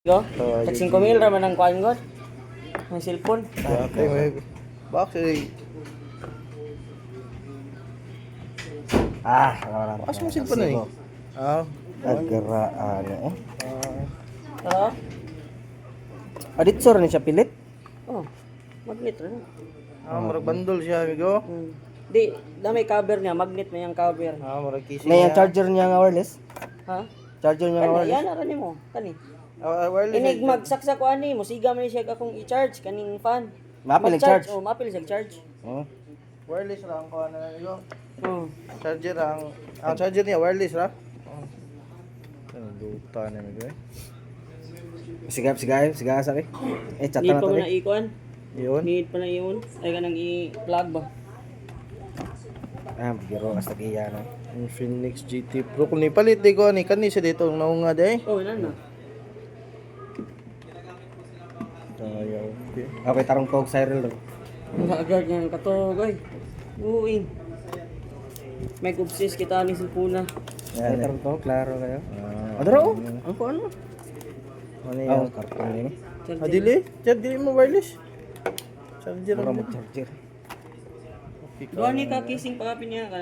Go? Tag 5,000 raman ang kuan god. Ang cellphone. Okay, may box eh. Wala. Box mo cellphone na eh. Agara eh. Oo. Aditsor ni siya pilit. Oh. Magnet ra. Marag bundle siya, amigo. Di, may cover niya, magnet may ang cover. Marag casing May niya. charger niya nga wireless. Ha? Charger niya nga Kani, wireless. yan ara nimo. Kani. Wireless. Inig magsaksak ko ani mo, siga man siya akong i-charge kaning fan. Mapil charge. Oh, mapil siya charge. Wireless lang ko na, amigo. Oh. Charger ang charger niya wireless ra. Ano luta na, amigo. Sigap sabi. Chat Need na pa to. mo na ikuan. Yun. Need pa na iyon. Ay kanang i-plug ba. Bigiro hasta kaya na. Yung Phoenix GT Pro kung nipalit di ko ni kani siya dito naunga day. Oh, ina na. Ayaw. Okay. Okay, tarong tog Cyril. Ang agad nga katogoy. Uwing. May kubsis kita ni Silpuna. Yan, tarong tog, klaro kayo. Adro. Ang kuan mo? Ano Oh, yan? karton ini. Adili? Dili mo wireless. Charger Mura mo. mo charger. Okay. Doon ni ka kissing pa niya.